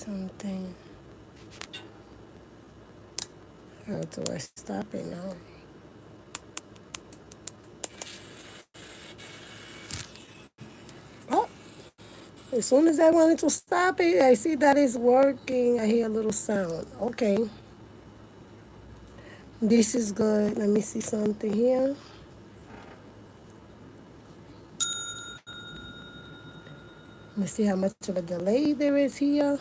something. How do I stop it now? Oh, as soon as I wanted to stop it, I see that it's working. I hear a little sound. Okay, this is good. Let me see something here. Let me see how much of a delay there is here.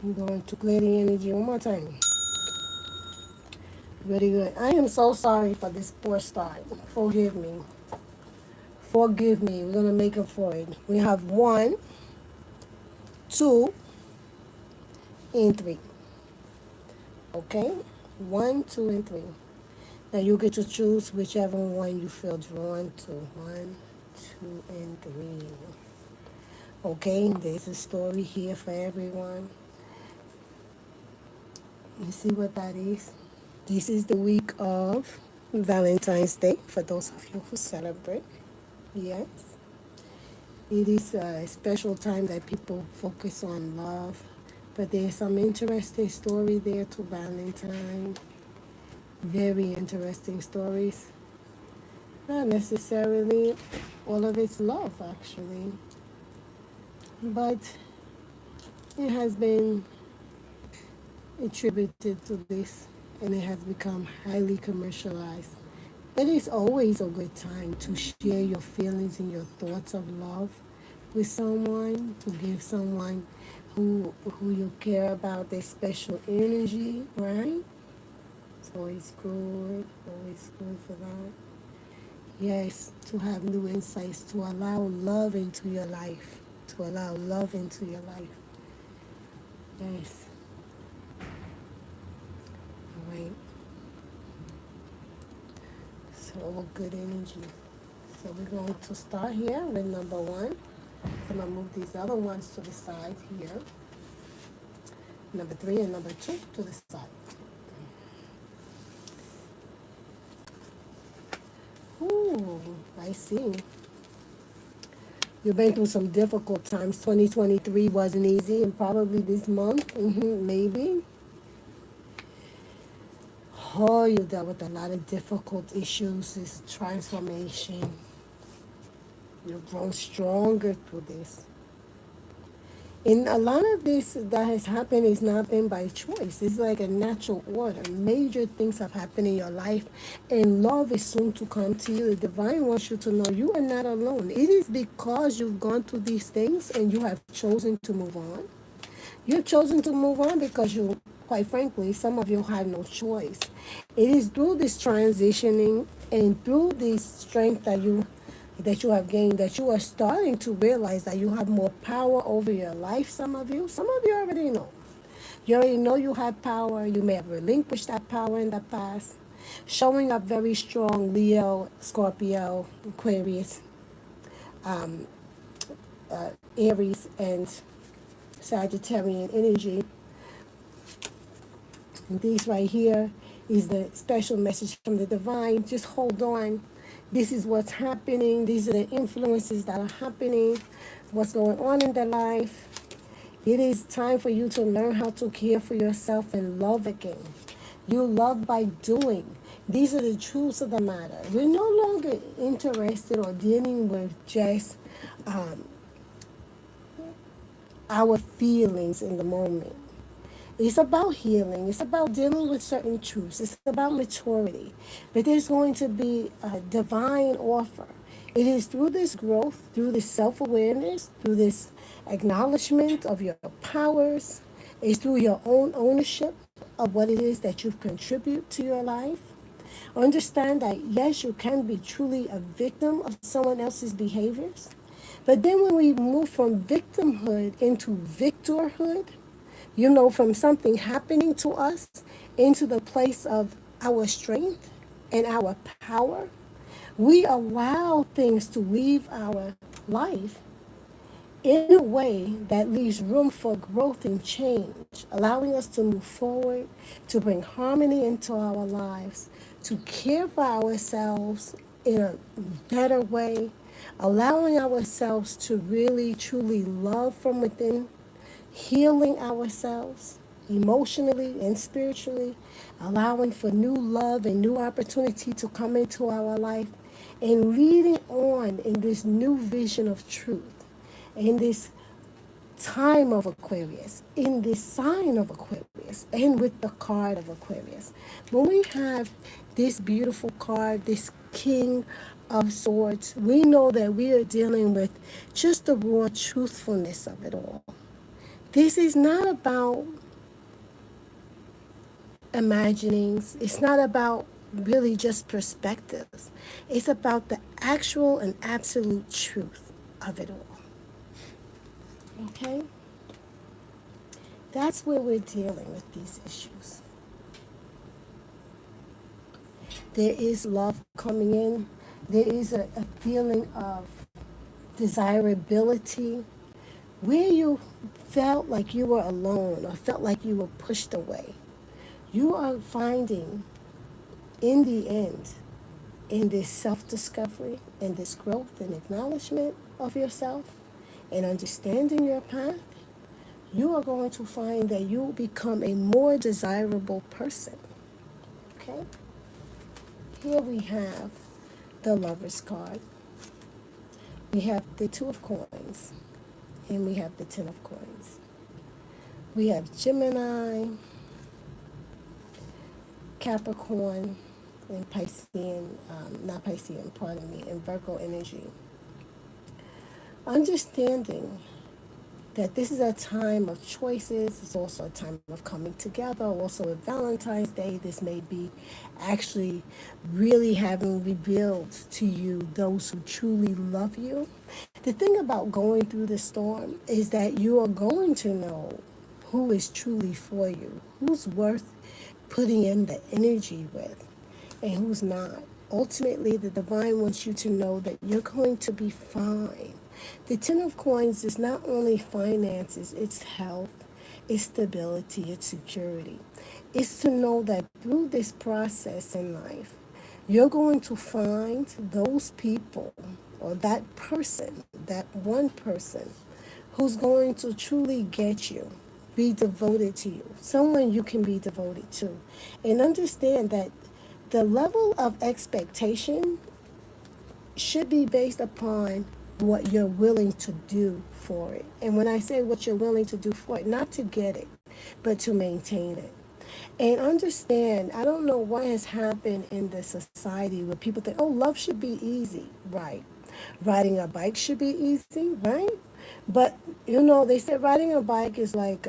I'm going to clear the energy one more time. Very good. I am so sorry for this poor start. Forgive me. Forgive me. We're going to make up for it. We have 1, 2, and 3. Okay? 1, 2, and 3. Now you get to choose whichever one you feel drawn to. 1, 2, and 3. Okay? There's a story here for everyone. You see what that is? This is the week of Valentine's Day for those of you who celebrate. Yes. It is a special time that people focus on love, but there's some interesting story there to Valentine. Very interesting stories. Not necessarily all of it's love, actually, but it has been attributed to this and it has become highly commercialized. It is always a good time to share your feelings and your thoughts of love with someone, to give someone who you care about their special energy, right? It's always good for that. Yes, to have new insights, to allow love into your life, to allow love into your life. Yes, all right. So all good energy. So we're going to start here with number 1. So I'm gonna move these other ones to the side here. Number 3 and number 2 to the side. Ooh, I see. You've been through some difficult times. 2023 wasn't easy, and probably this month, maybe. Oh, you dealt with a lot of difficult issues. This transformation. You've grown stronger through this. And a lot of this that has happened is not been by choice. It's like a natural order. Major things have happened in your life, and love is soon to come to you. The divine wants you to know you are not alone. It is because you've gone through these things and you have chosen to move on. You've chosen to move on because you, quite frankly, some of you had no choice. It is through this transitioning and through this strength that you have gained, that you are starting to realize that you have more power over your life. Some of you already know. You already know you have power. You may have relinquished that power in the past. Showing up very strong, Leo, Scorpio, Aquarius, Aries, and Sagittarian energy. And these right here is the special message from the divine. Just hold on. This is what's happening. These are the influences that are happening. What's going on in their life. It is time for you to learn how to care for yourself and love again. You love by doing. These are the truths of the matter. We're no longer interested or dealing with just our feelings in the moment. It's about healing. It's about dealing with certain truths. It's about maturity. But there's going to be a divine offer. It is through this growth, through this self-awareness, through this acknowledgement of your powers. It's through your own ownership of what it is that you contribute to your life. Understand that, yes, you can be truly a victim of someone else's behaviors. But then when we move from victimhood into victorhood, from something happening to us into the place of our strength and our power, we allow things to leave our life in a way that leaves room for growth and change, allowing us to move forward, to bring harmony into our lives, to care for ourselves in a better way, allowing ourselves to really truly love from within, healing ourselves emotionally and spiritually, allowing for new love and new opportunity to come into our life, and leading on in this new vision of truth, in this time of Aquarius, in this sign of Aquarius, and with the card of Aquarius. When we have this beautiful card, this King of Swords, we know that we are dealing with just the raw truthfulness of it all. This is not about imaginings, it's not about really just perspectives. It's about the actual and absolute truth of it all. Okay? That's where we're dealing with these issues. There is love coming in. There is a feeling of desirability where you felt like you were alone or felt like you were pushed away. You are finding in the end, in this self-discovery and this growth and acknowledgement of yourself and understanding your path, you are going to find that you will become a more desirable person. Okay? Here we have the Lover's card. We have the Two of Coins, and we have the Ten of Coins. We have Gemini, Capricorn, and Piscean, not Piscean, pardon me, and Virgo energy. Understanding that this is a time of choices. It's also a time of coming together. Also with Valentine's Day, this may be actually really having revealed to you those who truly love you. The thing about going through the storm is that you are going to know who is truly for you, who's worth putting in the energy with, and who's not. Ultimately, the divine wants you to know that you're going to be fine. The Ten of Coins is not only finances, it's health, it's stability, it's security. It's to know that through this process in life, you're going to find those people or that person, that one person who's going to truly get you, be devoted to you, someone you can be devoted to. And understand that the level of expectation should be based upon what you're willing to do for it. And when I say what you're willing to do for it, not to get it, but to maintain it. And understand, I don't know what has happened in the society where people think, oh, love should be easy. Right. Riding a bike should be easy, right? But, they said riding a bike is like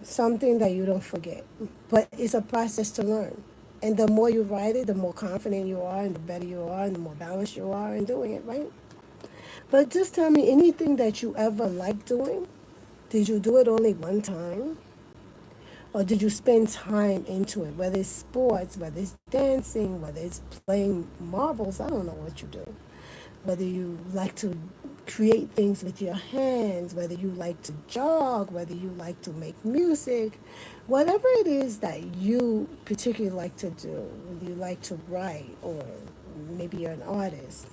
something that you don't forget. But it's a process to learn. And the more you ride it, the more confident you are, and the better you are, and the more balanced you are in doing it, right? But just tell me, anything that you ever liked doing, did you do it only one time? Or did you spend time into it? Whether it's sports, whether it's dancing, whether it's playing marbles, I don't know what you do. Whether you like to create things with your hands, whether you like to jog, whether you like to make music, whatever it is that you particularly like to do, whether you like to write, or maybe you're an artist,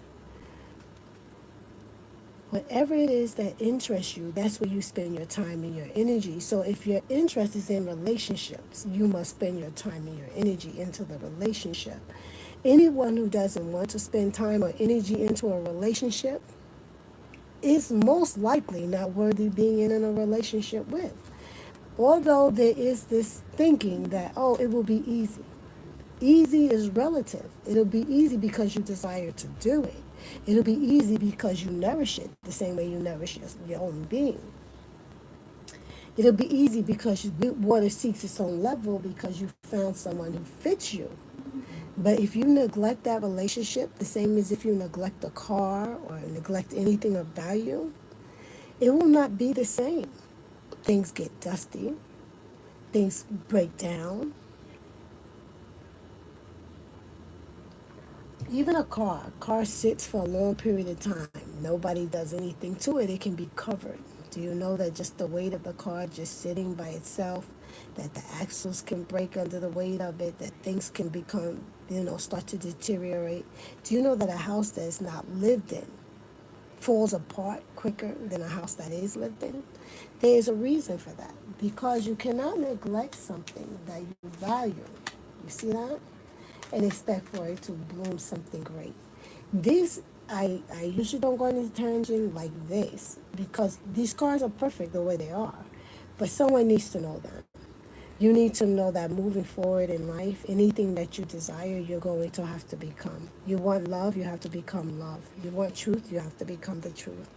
whatever it is that interests you, that's where you spend your time and your energy. So if your interest is in relationships, you must spend your time and your energy into the relationship. Anyone who doesn't want to spend time or energy into a relationship is most likely not worthy being in a relationship with. Although there is this thinking that, oh, it will be easy. Easy is relative. It'll be easy because you desire to do it. It'll be easy because you nourish it the same way you nourish your own being. It'll be easy because water seeks its own level because you found someone who fits you. But if you neglect that relationship, the same as if you neglect a car or neglect anything of value, it will not be the same. Things get dusty. Things break down. Even a car sits for a long period of time. Nobody does anything to it. It can be covered. Do you know that just the weight of the car just sitting by itself, that the axles can break under the weight of it, that things can become, start to deteriorate? Do you know that a house that is not lived in falls apart quicker than a house that is lived in? There is a reason for that, because you cannot neglect something that you value. You see that? And expect for it to bloom something great. This, I usually don't go on a tangent like this because these cars are perfect the way they are. But someone needs to know that. You need to know that moving forward in life, anything that you desire, you're going to have to become. You want love, you have to become love. You want truth, you have to become the truth.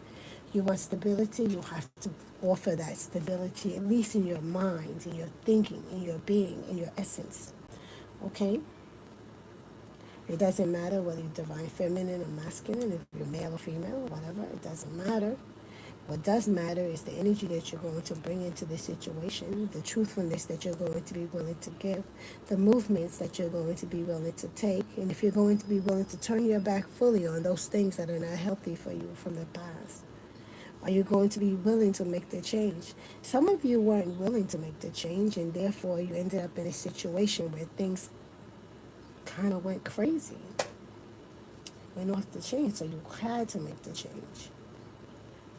You want stability, you have to offer that stability, at least in your mind, in your thinking, in your being, in your essence. Okay? It doesn't matter whether you're divine feminine or masculine, if you're male or female, whatever, it doesn't matter. What does matter is the energy that you're going to bring into the situation, the truthfulness that you're going to be willing to give, the movements that you're going to be willing to take, and if you're going to be willing to turn your back fully on those things that are not healthy for you from the past. Are you going to be willing to make the change? Some of you weren't willing to make the change, and therefore you ended up in a situation where things kind of went crazy, went off the chain, so you had to make the change.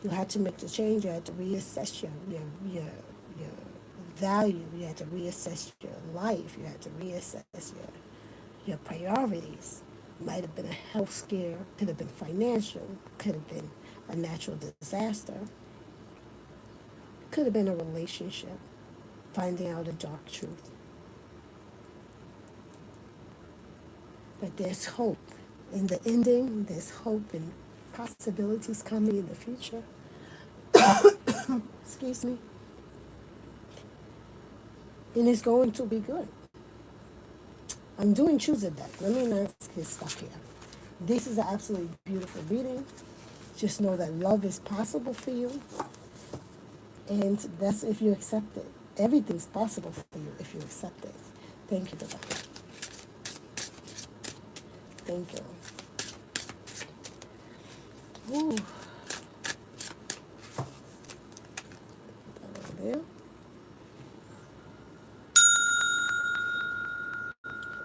You had to make the change. You had to reassess your value. You had to reassess your life. You had to reassess your priorities. Might have been a health scare. Could have been financial. Could have been a natural disaster. Could have been a relationship. Finding out a dark truth. But there's hope. In the ending, there's hope and possibilities coming in the future. Excuse me. And it's going to be good. I'm doing choose a deck. Let me not get stuck here. This is an absolutely beautiful reading. Just know that love is possible for you. And that's if you accept it. Everything's possible for you if you accept it. Thank you, Divine. Thank you. Ooh. Put that over there.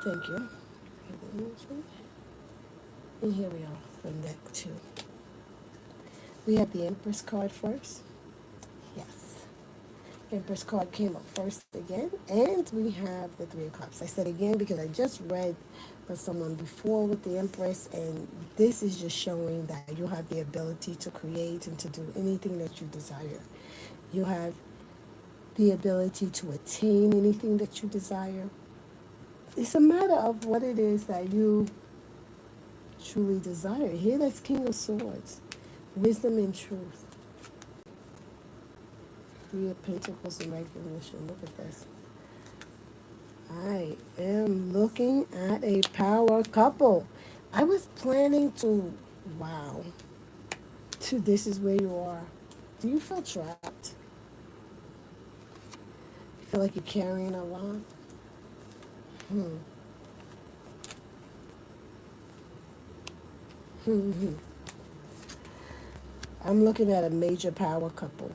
Thank you. And here we are for deck 2. We have the Empress card first. Yes. Empress card came up first again. And we have the Three of Cups. I said again because I just read for someone before with the Empress, and this is just showing that you have the ability to create and to do anything that you desire. You have the ability to attain anything that you desire. It's a matter of what it is that you truly desire. Here, that's King of Swords. Wisdom and truth. Three of Pentacles and recognition. Look at this. I am looking at a power couple. I was planning to, wow, this is where you are. Do you feel trapped? You feel like you're carrying a lot? I'm looking at a major power couple.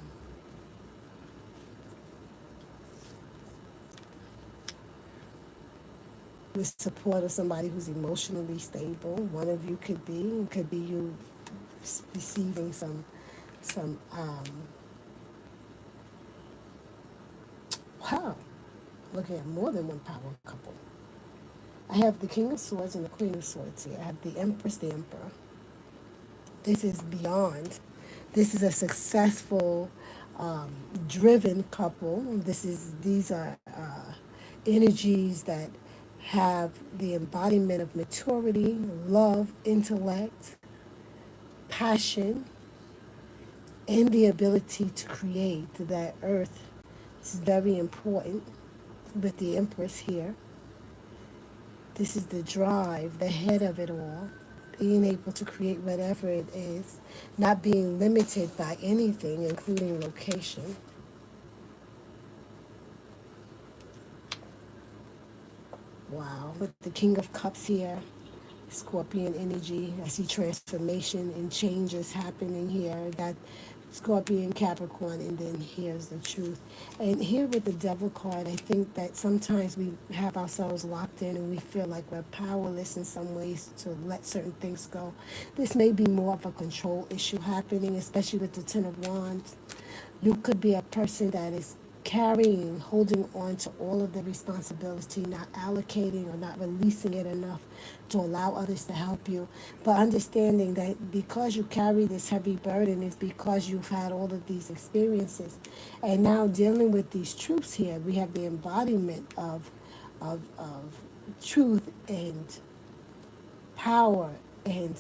With support of somebody who's emotionally stable. One of you could be you receiving some wow, looking at more than one power couple. I have the King of Swords and the Queen of Swords here. I have the Empress, the Emperor. This is beyond. This is a successful, driven couple. These are energies that have the embodiment of maturity, love, intellect, passion, and the ability to create. That earth is very important with the Empress here. This is the drive, the head of it all, being able to create whatever it is, not being limited by anything, including location. Wow, with the King of Cups here, Scorpion energy. I see transformation and changes happening here. That Scorpion, Capricorn, and then here's the truth. And here with the Devil card, I think that sometimes we have ourselves locked in and we feel like we're powerless in some ways to let certain things go. This may be more of a control issue happening, especially with the Ten of Wands. You could be a person that is carrying, holding on to all of the responsibility, not allocating or not releasing it enough to allow others to help you. But understanding that because you carry this heavy burden is because you've had all of these experiences. And now dealing with these truths here, we have the embodiment of truth and power and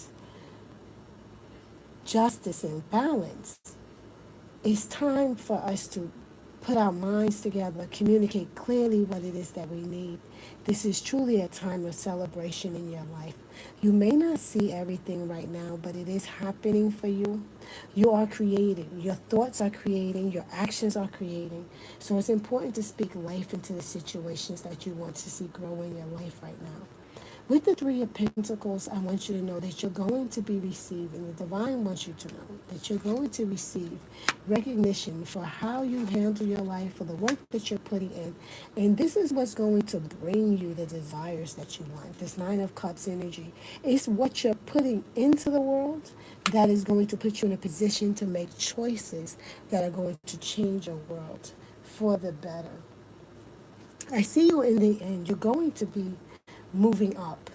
justice and balance. It's time for us to put our minds together, communicate clearly what it is that we need. This is truly a time of celebration in your life. You may not see everything right now, but it is happening for you. You are creating. Your thoughts are creating. Your actions are creating. So it's important to speak life into the situations that you want to see grow in your life right now. With the Three of Pentacles, I want you to know that you're going to be receiving, the Divine wants you to know that you're going to receive recognition for how you handle your life, for the work that you're putting in. And this is what's going to bring you the desires that you want. This Nine of Cups energy is what you're putting into the world that is going to put you in a position to make choices that are going to change your world for the better. I see you in the end. You're going to be moving up.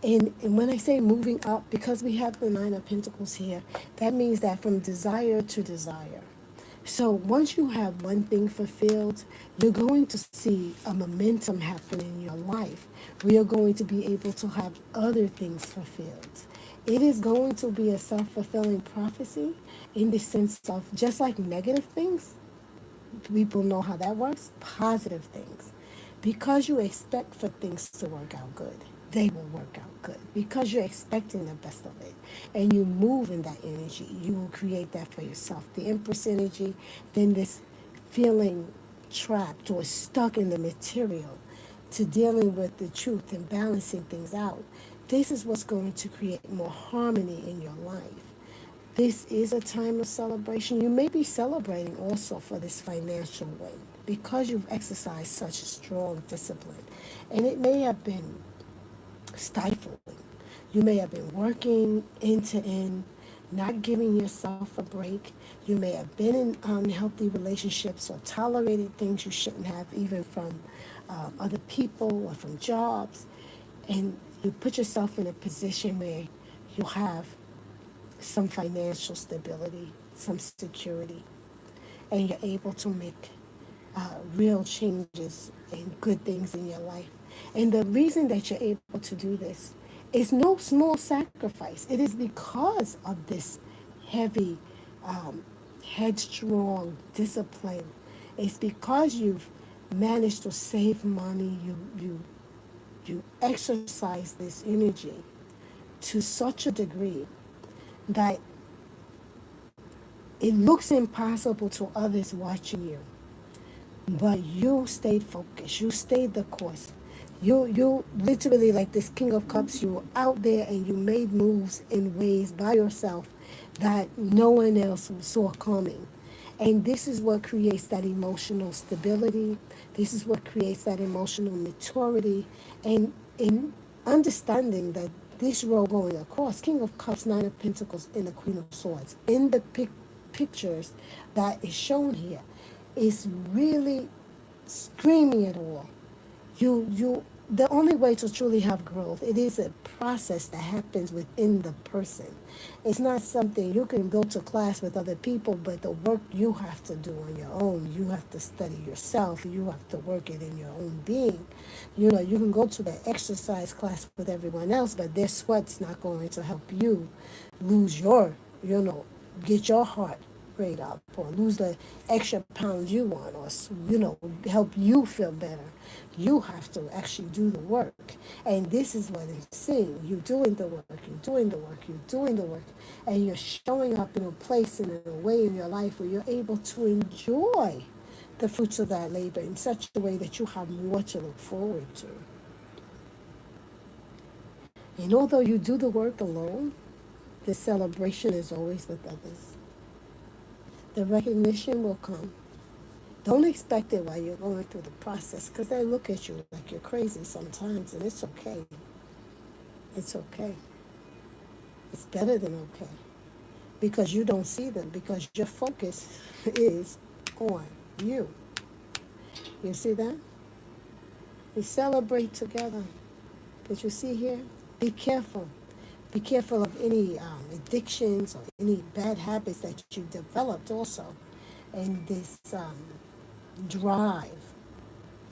And when I say moving up, because we have the Nine of Pentacles here, that means that from desire to desire. So once you have one thing fulfilled, you're going to see a momentum happen in your life where you're going to be able to have other things fulfilled. It is going to be a self-fulfilling prophecy in the sense of just like negative things, people know how that works, positive things. Because you expect for things to work out good, they will work out good. Because you're expecting the best of it and you move in that energy, you will create that for yourself. The Empress energy, then this feeling trapped or stuck in the material to dealing with the truth and balancing things out. This is what's going to create more harmony in your life. This is a time of celebration. You may be celebrating also for this financial win because you've exercised such a strong discipline. And it may have been stifling. You may have been working end to end, not giving yourself a break. You may have been in unhealthy relationships or tolerated things you shouldn't have, even from other people or from jobs. And you put yourself in a position where you have some financial stability, some security, and you're able to make real changes and good things in your life. And the reason that you're able to do this is no small sacrifice. It is because of this heavy, headstrong discipline. It's because you've managed to save money. You exercise this energy to such a degree that it looks impossible to others watching you, but you stayed focused. You stayed the course. You literally, like this King of Cups, you were out there and you made moves in ways by yourself that no one else saw coming. And this is what creates that emotional stability. This is what creates that emotional maturity. And in understanding that this road going across, King of Cups, Nine of Pentacles, and the Queen of Swords, in the pictures that is shown here, is really screaming it all. The only way to truly have growth, it is a process that happens within the person. It's not something you can go to class with other people, but the work you have to do on your own. You have to study yourself. You have to work it in your own being. You can go to the exercise class with everyone else, but their sweat's not going to help you lose get your heart rate up or lose the extra pounds you want or help you feel better. You have to actually do the work. And this is what I'm saying. You're doing the work, you're doing the work, you're doing the work, and you're showing up in a place and in a way in your life where you're able to enjoy the fruits of that labor in such a way that you have more to look forward to. And although you do the work alone, the celebration is always with others. The recognition will come. Don't expect it while you're going through the process because they look at you like you're crazy sometimes, and it's okay. It's okay. It's better than okay because you don't see them because your focus is on you. You see that? We celebrate together. Did you see here? Be careful. Be careful of any addictions or any bad habits that you developed also. And this drive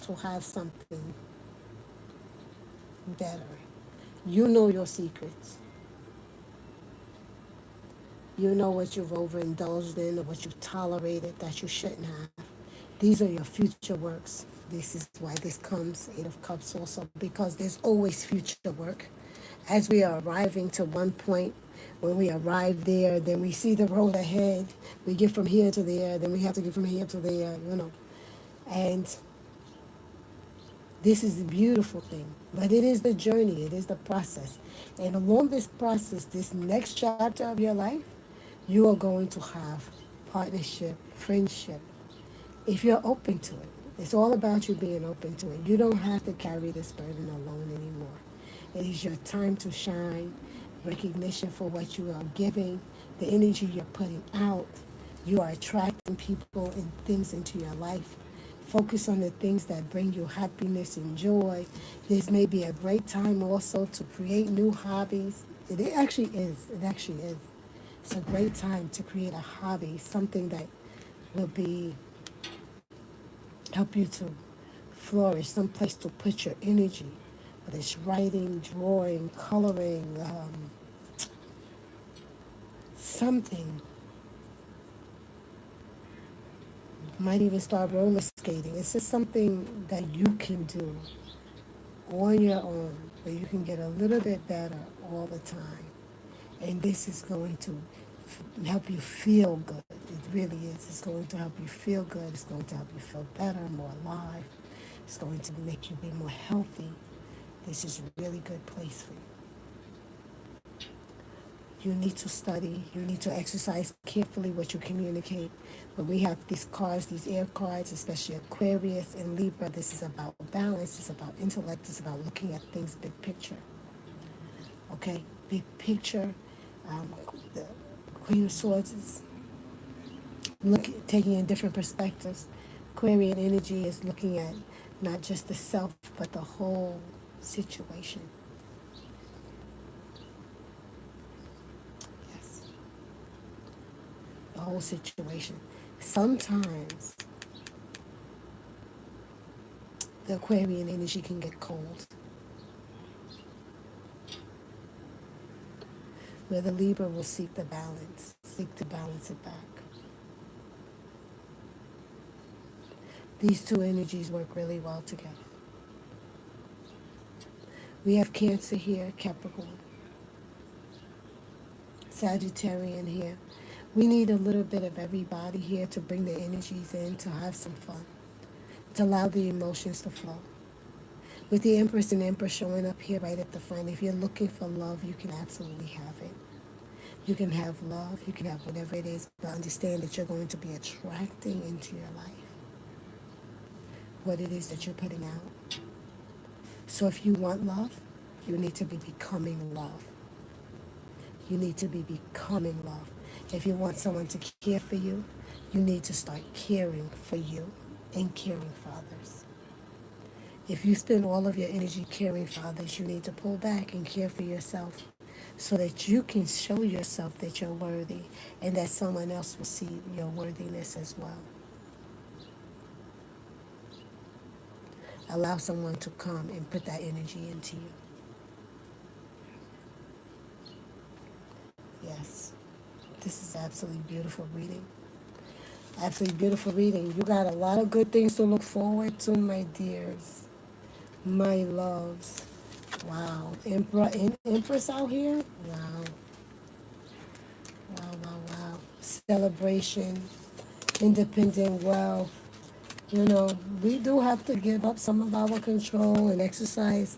to have something better. You know your secrets. You know what you've overindulged in or what you've tolerated that you shouldn't have. These are your future works. This is why this comes, Eight of Cups also, because there's always future work. As we are arriving to one point, when we arrive there, then we see the road ahead. We get from here to there, then we have to get from here to there. And this is a beautiful thing. But it is the journey, it is the process. And along this process, this next chapter of your life, you are going to have partnership, friendship, if you're open to it. It's all about you being open to it. You don't have to carry this burden alone anymore. It is your time to shine, recognition for what you are giving, the energy you're putting out. You are attracting people and things into your life. Focus on the things that bring you happiness and joy. This may be a great time also to create new hobbies. It actually is. It actually is. It's a great time to create a hobby, something that will be help you to flourish, some place to put your energy. Whether it's writing, drawing, coloring, something. Might even start roller skating. It's just something that you can do on your own, where you can get a little bit better all the time. And this is going to help you feel good. It really is. It's going to help you feel good. It's going to help you feel better, more alive. It's going to make you be more healthy. This is a really good place for you. You need to study. You need to exercise carefully what you communicate. When we have these cards, these air cards, especially Aquarius and Libra, this is about balance. It's about intellect. It's about looking at things big picture. Okay? Big picture. The Queen of Swords is taking in different perspectives. Aquarian energy is looking at not just the self, but the whole situation. Yes, the whole situation. Sometimes the Aquarian energy can get cold, where the Libra will seek the balance, seek to balance it back. These two energies work really well together. We have Cancer here, Capricorn, Sagittarian here. We need a little bit of everybody here to bring the energies in, to have some fun, to allow the emotions to flow. With the Empress and Emperor showing up here right at the front, if you're looking for love, you can absolutely have it. You can have love, you can have whatever it is, but understand that you're going to be attracting into your life what it is that you're putting out. So if you want love, you need to be becoming love. You need to be becoming love. If you want someone to care for you, you need to start caring for you and caring for others. If you spend all of your energy caring for others, you need to pull back and care for yourself so that you can show yourself that you're worthy and that someone else will see your worthiness as well. Allow someone to come and put that energy into you. Yes, this is absolutely beautiful reading. Absolutely beautiful reading. You got a lot of good things to look forward to, my dears, my loves. Wow, Empress out here. Wow, wow, wow, wow. Celebration, independent wealth. We do have to give up some of our control and exercise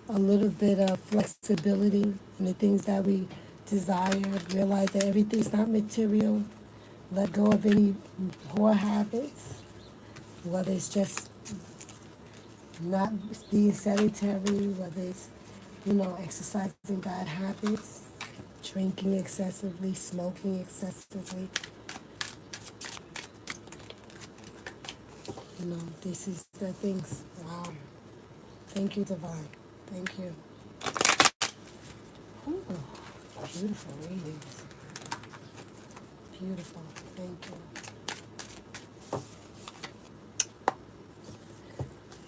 a little bit of flexibility in the things that we desire, realize that everything's not material, let go of any poor habits, whether it's just not being sedentary, whether it's, exercising bad habits, drinking excessively, smoking excessively. This is the things. Wow. Thank you, Divine. Thank you. Ooh, beautiful readings. Beautiful. Thank you.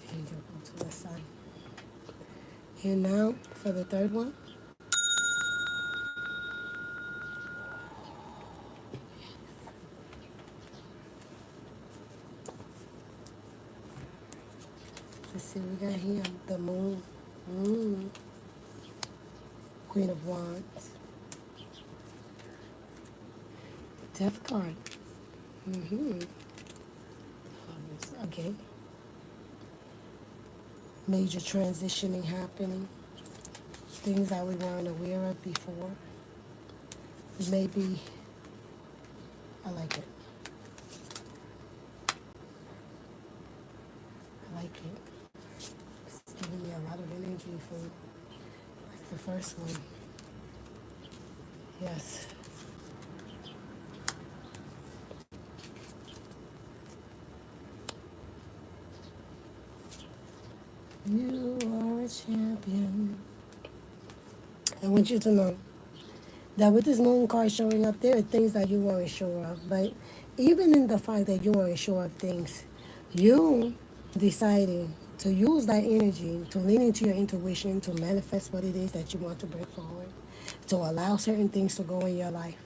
Here you go to the side. And now for the third one. Let's see, we got here the moon. Mm. Queen of Wands. Death card. Mm-hmm. Okay. Major transitioning happening. Things that we weren't aware of before. Maybe, I like it. I like it. It's giving me a lot of energy for like the first one. Yes. You are a champion. I want you to know that with this moon card showing up, there are things that you weren't sure of. But even in the fact that you weren't sure of things, you decided to use that energy to lean into your intuition, to manifest what it is that you want to bring forward, to allow certain things to go in your life,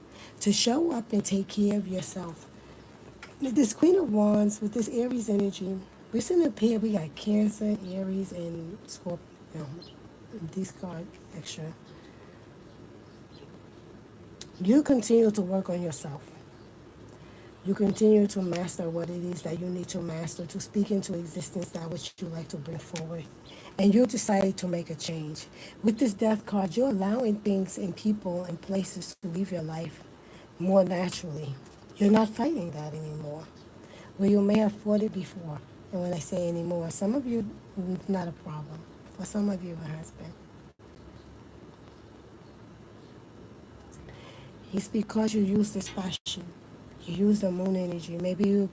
to show up and take care of yourself. With this Queen of Wands, with this Aries energy, we're sitting up here, we got Cancer, Aries, and Scorpio. This card extra. You continue to work on yourself. You continue to master what it is that you need to master to speak into existence that which you like to bring forward. And you decide to make a change. With this death card, you're allowing things and people and places to leave your life more naturally. You're not fighting that anymore. Where you may have fought it before. And when I say anymore, some of you, it's not a problem. For some of you, it has been. It's because you use this passion. You use the moon energy. Maybe you,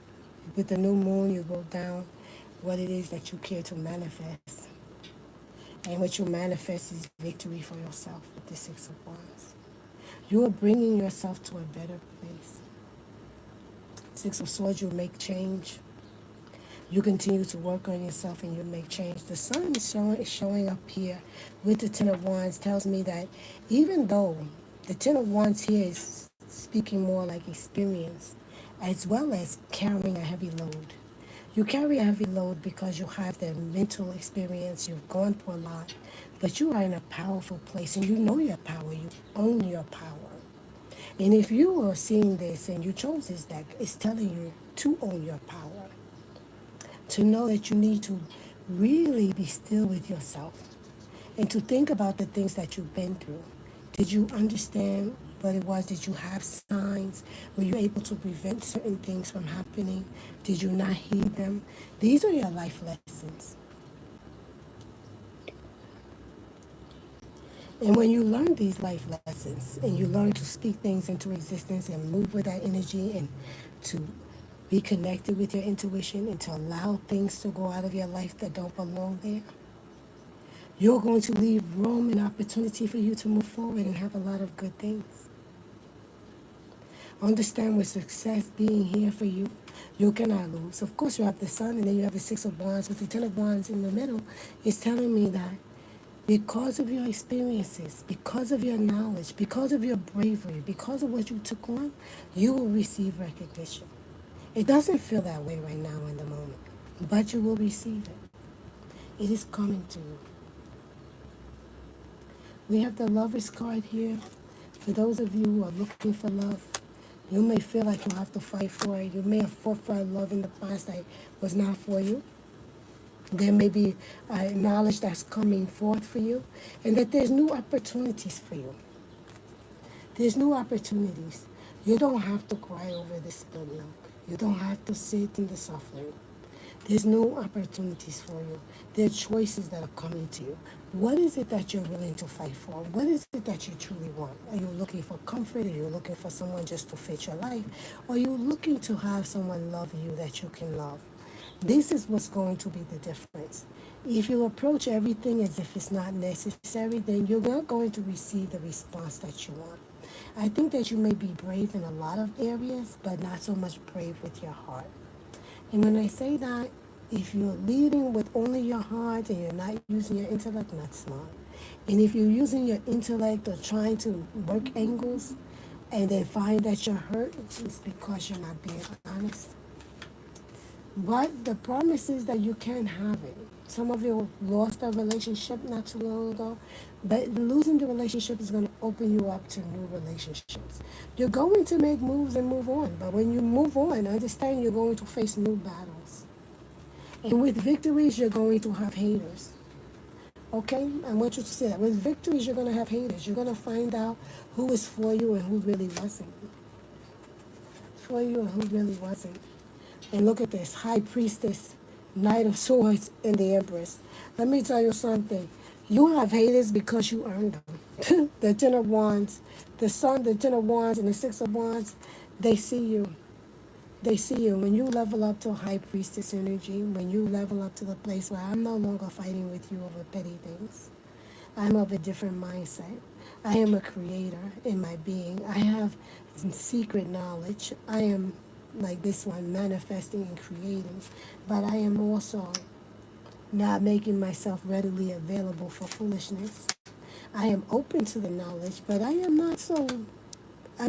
with the new moon, you wrote down what it is that you care to manifest. And what you manifest is victory for yourself with the Six of Wands. You are bringing yourself to a better place. Six of Swords, you make change. You continue to work on yourself and you make change. The sun is showing up here with the Ten of Wands tells me that even though the Ten of Wands here is speaking more like experience as well as carrying a heavy load. You carry a heavy load because you have the mental experience, you've gone through a lot, but you are in a powerful place and you know your power, you own your power. And if you are seeing this and you chose this deck, it's telling you to own your power. To know that you need to really be still with yourself and to think about the things that you've been through. Did you understand what it was? Did you have signs? Were you able to prevent certain things from happening? Did you not heed them? These are your life lessons. And when you learn these life lessons and you learn to speak things into existence and move with that energy and to be connected with your intuition and to allow things to go out of your life that don't belong there, you're going to leave room and opportunity for you to move forward and have a lot of good things. Understand with success being here for you, you cannot lose. Of course, you have the sun and then you have the Six of Wands. With the Ten of Wands in the middle, it's telling me that because of your experiences, because of your knowledge, because of your bravery, because of what you took on, you will receive recognition. It doesn't feel that way right now in the moment, but you will receive it. It is coming to you. We have the Lover's card here. For those of you who are looking for love, you may feel like you have to fight for it. You may have fought for love in the past that was not for you. There may be knowledge that's coming forth for you, and that there's new opportunities for you. There's new opportunities. You don't have to cry over the spilled milk. You don't have to sit in the suffering. There's new opportunities for you. There are choices that are coming to you. What is it that you're willing to fight for? What is it that you truly want? Are you looking for comfort? Are you looking for someone just to fit your life? Or are you looking to have someone love you that you can love? This is what's going to be the difference. If you approach everything as if it's not necessary, then you're not going to receive the response that you want. I think that you may be brave in a lot of areas, but not so much brave with your heart. And when I say that, if you're leading with only your heart and you're not using your intellect, not smart. And if you're using your intellect or trying to work angles and then find that you're hurt, it's because you're not being honest. But the promise is that you can have it. Some of you lost a relationship not too long ago, but losing the relationship is going to open you up to new relationships. You're going to make moves and move on, but when you move on, understand you're going to face new battles. And with victories, you're going to have haters. Okay? I want you to say that. With victories, you're going to have haters. You're going to find out who is for you and who really wasn't. For you and who really wasn't. And look at this, High Priestess, Knight of Swords, and the Empress. Let me tell you something. You have haters because you earned them. The Ten of Wands, the Sun, the Ten of Wands, and the Six of Wands, they see you. They see you. When you level up to High Priestess energy, when you level up to the place where I'm no longer fighting with you over petty things, I'm of a different mindset. I am a creator in my being. I have secret knowledge. I am like this one, manifesting and creating. But I am also not making myself readily available for foolishness. I am open to the knowledge, but I'm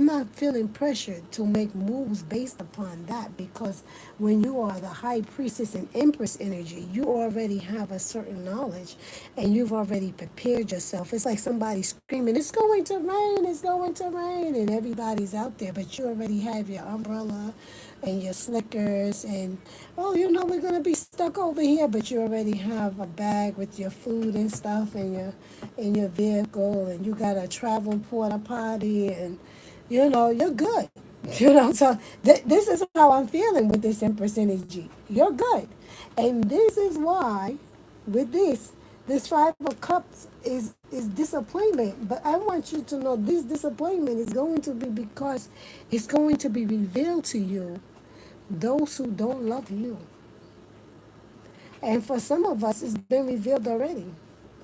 not feeling pressured to make moves based upon that because when you are the high priestess and empress energy, you already have a certain knowledge and you've already prepared yourself. It's like somebody screaming, it's going to rain, it's going to rain, and everybody's out there, but you already have your umbrella and your slickers and, oh, we're going to be stuck over here, but you already have a bag with your food and stuff and your vehicle and you got a travel porta potty and you're good. So this is how I'm feeling with this Empress energy. You're good. And this is why, with this Five of Cups is disappointment. But I want you to know this disappointment is going to be because it's going to be revealed to you those who don't love you. And for some of us, it's been revealed already.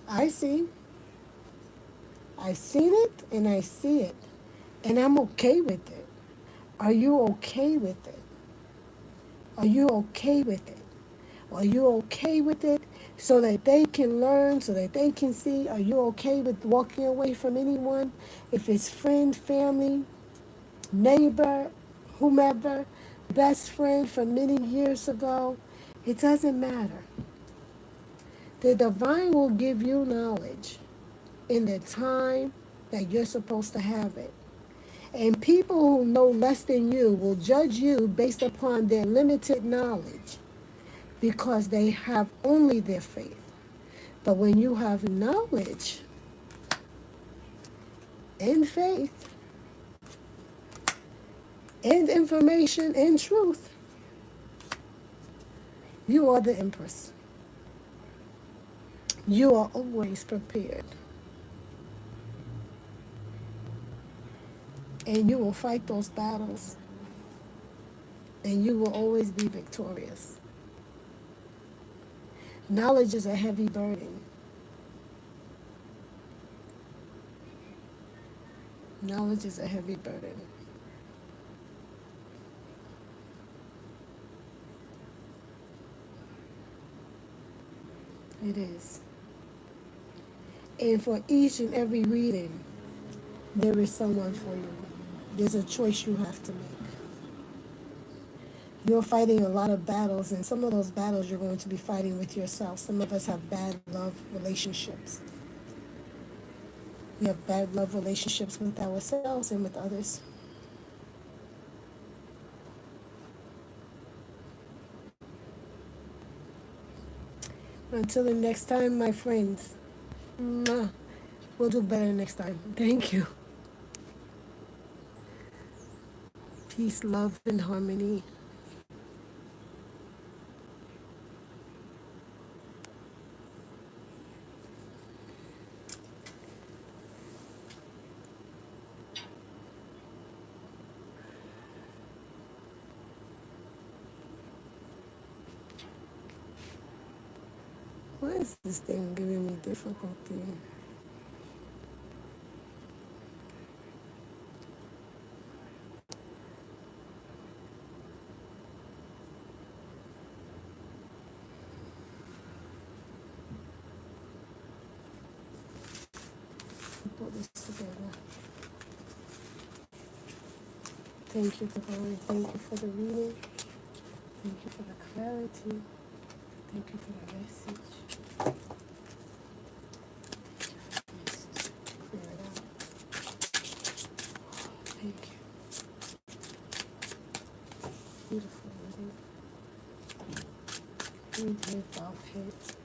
I see. I've seen it and I see it. And I'm okay with it. Are you okay with it? Are you okay with it? Are you okay with it so that they can learn, so that they can see? Are you okay with walking away from anyone? If it's friend, family, neighbor, whomever, best friend from many years ago, it doesn't matter. The divine will give you knowledge in the time that you're supposed to have it. And people who know less than you will judge you based upon their limited knowledge because they have only their faith. But when you have knowledge and faith and information and truth, you are the Empress. You are always prepared. And you will fight those battles. And you will always be victorious. Knowledge is a heavy burden. Knowledge is a heavy burden. It is. And for each and every reading, there is someone for you. There's a choice you have to make. You're fighting a lot of battles, and some of those battles you're going to be fighting with yourself. Some of us have bad love relationships. We have bad love relationships with ourselves and with others. Until the next time, my friends, we'll do better next time. Thank you. Peace, love, and harmony. Why is this thing giving me difficulty? Put this together. Thank you, Divine. Thank you for the reading. Thank you for the clarity. Thank you for the message. Clear it out. Thank you. Beautiful reading. We live our pets.